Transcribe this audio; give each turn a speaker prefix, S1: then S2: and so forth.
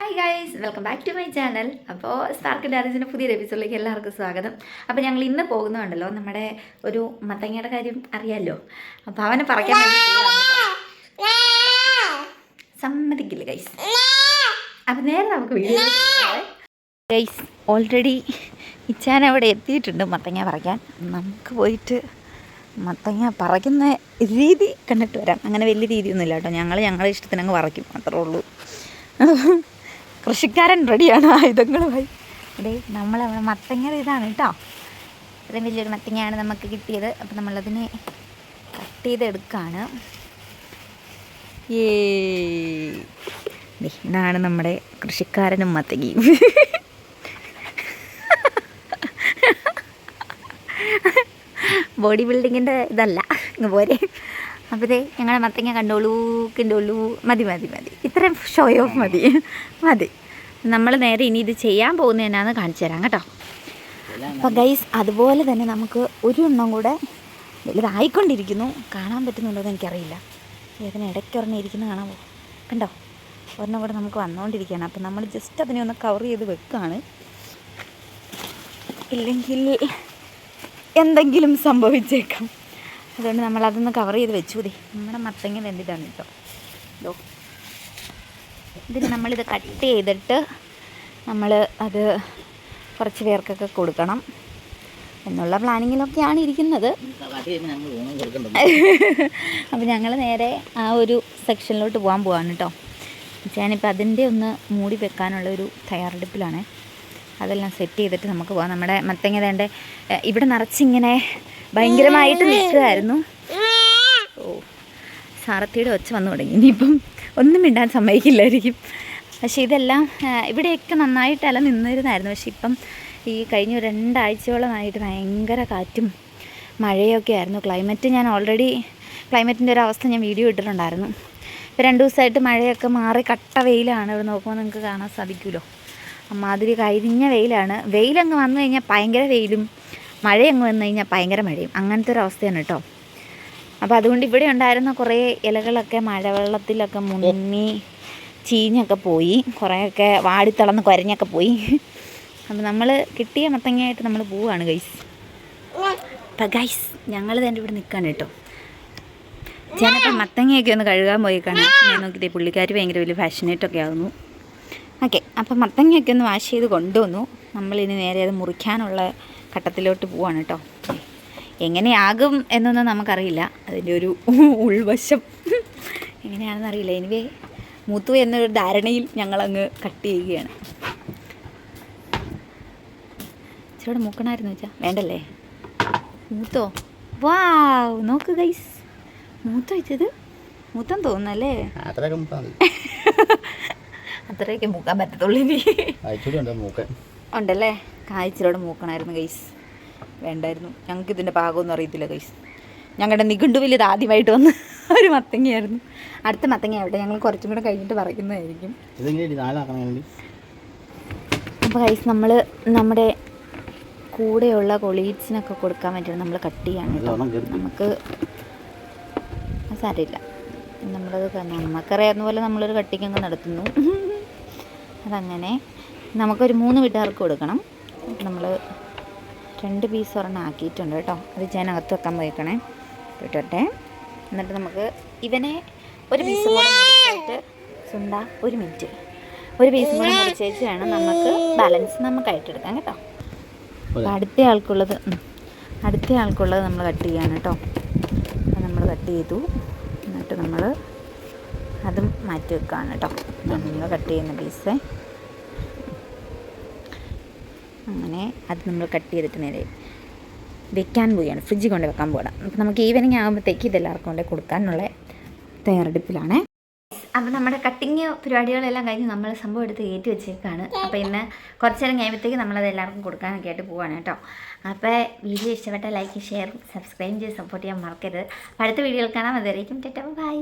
S1: Hi guys, welcome back to my channel. അപ്പോൾ spark ഡയറീസിൻ്റെ പുതിയൊരു എപ്പിസോഡിലേക്ക് എല്ലാവർക്കും സ്വാഗതം. അപ്പോൾ ഞങ്ങൾ ഇന്ന് പോകുന്നുണ്ടല്ലോ, നമ്മുടെ ഒരു മത്തങ്ങയുടെ കാര്യം അറിയാമല്ലോ. അപ്പോൾ അവനെ പറയാൻ സമ്മതിക്കില്ല ഗൈസ്. അപ്പം നേരെ നമുക്ക് വീഡിയോ ഗൈസ്. ഓൾറെഡി ഇച്ചാൻ അവിടെ എത്തിയിട്ടുണ്ട് മത്തങ്ങ പറിക്കാൻ. നമുക്ക് പോയിട്ട് മത്തങ്ങ പറിക്കുന്ന രീതി കണ്ടിട്ട് വരാം. അങ്ങനെ വലിയ രീതിയൊന്നുമില്ല കേട്ടോ, ഞങ്ങളുടെ ഇഷ്ടത്തിനങ്ങ് പറിക്കും, അത്രേ ഉള്ളൂ. കൃഷിക്കാരൻ റെഡിയാണ് ആയുധങ്ങളുമായി. അതെ, നമ്മളവിടെ മത്തങ്ങ ഇതാണ് കേട്ടോ. ഇത്രയും വലിയൊരു മത്തങ്ങയാണ് നമുക്ക് കിട്ടിയത്. അപ്പം നമ്മളതിനെ കട്ട് ചെയ്തെടുക്കുകയാണ്. ഇതാണ് നമ്മുടെ കൃഷിക്കാരനും മത്തങ്ങയും. ബോഡി ബിൽഡിങ്ങിൻ്റെ ഇതല്ല, ഇങ്ങ് പോരെ. അപ്പോൾ ഞങ്ങളെ മത്തങ്ങ കണ്ടോളൂ. മതി ഇത്രയും ഷോ ഓഫ് മതി. നമ്മൾ നേരെ ഇനി ഇത് ചെയ്യാൻ പോകുന്നത് എന്നാന്ന് കാണിച്ചു തരാം കേട്ടോ. അപ്പോൾ ഗൈസ്, അതുപോലെ തന്നെ നമുക്ക് ഒരു എണ്ണം കൂടെ വലുതായിക്കൊണ്ടിരിക്കുന്നു. കാണാൻ പറ്റുന്നുണ്ടോ എന്ന് എനിക്കറിയില്ല. ഇതിന് ഇടയ്ക്ക് ഒരെണ്ണം ഇരിക്കുന്നത് കാണാൻ പോകും, കണ്ടോ? ഒരെണ്ണം കൂടെ നമുക്ക് വന്നുകൊണ്ടിരിക്കുകയാണ്. അപ്പം നമ്മൾ ജസ്റ്റ് അതിനെ ഒന്ന് കവർ ചെയ്ത് വെക്കുകയാണ്. ഇല്ലെങ്കിൽ എന്തെങ്കിലും സംഭവിച്ചേക്കാം. അതുകൊണ്ട് നമ്മളതൊന്ന് കവർ ചെയ്ത് വെച്ചു. നമ്മുടെ മത്തങ്ങ വെന്തിട്ടാണ് കേട്ടോ. ഇതിന് നമ്മളിത് കട്ട് ചെയ്തിട്ട് നമ്മൾ അത് കുറച്ച് പേർക്കൊക്കെ കൊടുക്കണം എന്നുള്ള പ്ലാനിങ്ങിലൊക്കെയാണ് ഇരിക്കുന്നത്. അപ്പോൾ ഞങ്ങൾ നേരെ ആ ഒരു സെക്ഷനിലോട്ട് പോകാൻ കേട്ടോ. ഞാനിപ്പോൾ അതിൻ്റെ ഒന്ന് മൂടി വെക്കാനുള്ളൊരു തയ്യാറെടുപ്പിലാണ്. അതെല്ലാം സെറ്റ് ചെയ്തിട്ട് നമുക്ക് പോകാം. നമ്മുടെ മത്തങ്ങ വേണ്ട ഇവിടെ നിറച്ചിങ്ങനെ ഭയങ്കരമായിട്ട് നിൽക്കുകയായിരുന്നു. സാറത്തിയുടെ ഒച്ച വന്നു തുടങ്ങി. ഇനിയിപ്പം ഒന്നും മിണ്ടാൻ സമ്മതിക്കില്ലായിരിക്കും. പക്ഷേ ഇതെല്ലാം ഇവിടെയൊക്കെ നന്നായിട്ട് ഇല നിന്നിരുന്നായിരുന്നു. പക്ഷെ ഇപ്പം ഈ കഴിഞ്ഞ 2 ആഴ്ചയോളമായിട്ട് ഭയങ്കര കാറ്റും മഴയൊക്കെ ആയിരുന്നു. ക്ലൈമറ്റ് ഞാൻ ഓൾറെഡി ക്ലൈമറ്റിൻ്റെ ഒരു അവസ്ഥ ഞാൻ വീഡിയോ ഇട്ടിട്ടുണ്ടായിരുന്നു. ഇപ്പോൾ 2 ദിവസമായിട്ട് മഴയൊക്കെ മാറി കട്ട വെയിലാണ്. ഇവിടെ നോക്കുമ്പോൾ നിങ്ങൾക്ക് കാണാൻ സാധിക്കുമല്ലോ, അമ്മാതിരി കരിഞ്ഞ വെയിലാണ്. വെയിലങ്ങ് വന്നു കഴിഞ്ഞാൽ ഭയങ്കര വെയിലും, മഴയങ്ങ് വന്നു കഴിഞ്ഞാൽ ഭയങ്കര മഴയും, അങ്ങനത്തെ ഒരു അവസ്ഥയാണ് കേട്ടോ. അപ്പോൾ അതുകൊണ്ട് ഇവിടെ ഉണ്ടായിരുന്ന കുറേ ഇലകളൊക്കെ മഴവെള്ളത്തിലൊക്കെ മുങ്ങി ചീഞ്ഞൊക്കെ പോയി, കുറേയൊക്കെ വാടിത്തളർന്ന് കുരഞ്ഞൊക്കെ പോയി. അപ്പോൾ നമ്മൾ കിട്ടിയ മത്തങ്ങയായിട്ട് നമ്മൾ പോവുകയാണ് ഗൈസ്. അപ്പം ഗൈസ്, ഞങ്ങൾ തന്നെ ഇവിടെ നിൽക്കുകയാണ് കേട്ടോ. ഞാനപ്പം മത്തങ്ങയൊക്കെ ഒന്ന് കഴുകാൻ പോയിക്കാണ്. ഞാൻ നോക്കിയിട്ട് പുള്ളിക്കാർ ഭയങ്കര വലിയ ഫാഷനേറ്റൊക്കെ ആകുന്നു. ഓക്കെ, അപ്പം മത്തങ്ങയൊക്കെ ഒന്ന് വാഷ് ചെയ്ത് കൊണ്ടുവന്നു. നമ്മളിനി നേരെ അത് മുറിക്കാനുള്ള ഘട്ടത്തിലോട്ട് പോവാണ് കേട്ടോ. എങ്ങനെയാകും എന്നൊന്നും നമുക്കറിയില്ല, അതിൻ്റെ ഒരു ഉൾവശം എങ്ങനെയാണെന്ന് അറിയില്ല. എനിവേ മൂത്തു എന്നൊരു ധാരണയിൽ ഞങ്ങളങ്ങ് കട്ട് ചെയ്യുകയാണ്. ഇച്ചിരി മൂക്കണമായിരുന്നു വെച്ചാൽ വേണ്ടല്ലേ. മൂത്തോ? വാവ്, നോക്ക് ഗൈസ്, മൂത്തോ വെച്ചത് മൂത്തം തോന്നുന്നല്ലേ. അത്രയൊക്കെ മൂക്കാൻ പറ്റത്തുള്ളൂ. ഉണ്ടല്ലേ, കായ്ച്ചിലോടെ മൂക്കണമായിരുന്നു ഗൈസ്. വേണ്ടായിരുന്നു, ഞങ്ങൾക്ക് ഇതിൻ്റെ പാകമൊന്നും അറിയത്തില്ല ഗൈസ്. ഞങ്ങളുടെ നിഘണ്ടുവിൽ ഇത് ആദ്യമായിട്ട് വന്ന് ഒരു മത്തങ്ങയായിരുന്നു. അടുത്ത മത്തങ്ങ ആവട്ടെ, ഞങ്ങൾ കുറച്ചും കൂടെ കഴിഞ്ഞിട്ട് പറയുന്നതായിരിക്കും. അപ്പോൾ ഗൈസ്, നമ്മൾ നമ്മുടെ കൂടെയുള്ള കൊളീഗ്സിനൊക്കെ കൊടുക്കാൻ വേണ്ടിയിട്ട് നമ്മൾ കട്ട് ചെയ്യാണ് കേട്ടോ. നമുക്ക് സാരമില്ല, നമ്മളത് നമുക്കറിയാവുന്ന പോലെ നമ്മളൊരു കട്ടിങ്ങ് നടത്തുന്നു. അതങ്ങനെ നമുക്കൊരു 3 വീട്ടുകാർക്ക് കൊടുക്കണം. നമ്മൾ 2 പീസ് ഒരെണ്ണം ആക്കിയിട്ടുണ്ട് കേട്ടോ. അത് ഞാൻ അകത്ത് വെക്കാൻ പോയിക്കണേ കേട്ടോട്ടെ. എന്നിട്ട് നമുക്ക് ഇവനെ ഒരു പീസ് കൂടെ മുറിച്ചിട്ട് ഒരു മിനിറ്റ്, ഒരു പീസും കൂടെ മുറിച്ചേച്ച് വേണം നമുക്ക് ബാലൻസ് നമുക്കായിട്ടെടുക്കാം കേട്ടോ. അപ്പോൾ അടുത്ത ആൾക്കുള്ളത് നമ്മൾ കട്ട് ചെയ്യാണ് കേട്ടോ. നമ്മൾ കട്ട് ചെയ്തു, എന്നിട്ട് നമ്മൾ അതും മാറ്റി വെക്കുകയാണ് കേട്ടോ. നമ്മൾ കട്ട് ചെയ്യുന്ന പീസ് അങ്ങനെ അത് നമ്മൾ കട്ട് ചെയ്തിട്ട് നേരെ വെക്കാൻ പോവുകയാണ്, ഫ്രിഡ്ജിൽ കൊണ്ട് വെക്കാൻ പോകണം. അപ്പോൾ നമുക്ക് ഈവനിങ് ആകുമ്പോഴത്തേക്ക് ഇതെല്ലാവർക്കും കൊണ്ട് കൊടുക്കാനുള്ള തയ്യാറെടുപ്പിലാണ്. അപ്പോൾ നമ്മുടെ കട്ടിങ് പരിപാടികളെല്ലാം കഴിഞ്ഞ് നമ്മൾ സംഭവം എടുത്ത് കയറ്റി വെച്ചേക്കാണ്. അപ്പോൾ ഇന്ന് കുറച്ച് നേരം കഴിയുമ്പോഴത്തേക്ക് നമ്മളത് എല്ലാവർക്കും കൊടുക്കാനൊക്കെ ആയിട്ട് പോവാണ് കേട്ടോ. അപ്പോൾ വീഡിയോ ഇഷ്ടപ്പെട്ട ലൈക്ക്, ഷെയർ, സബ്സ്ക്രൈബ് ചെയ്ത് സപ്പോർട്ട് ചെയ്യാൻ മറക്കരുത്. അടുത്ത വീഡിയോയിൽ കാണാം. അതുവരേക്കും ടാറ്റാ, ബൈ.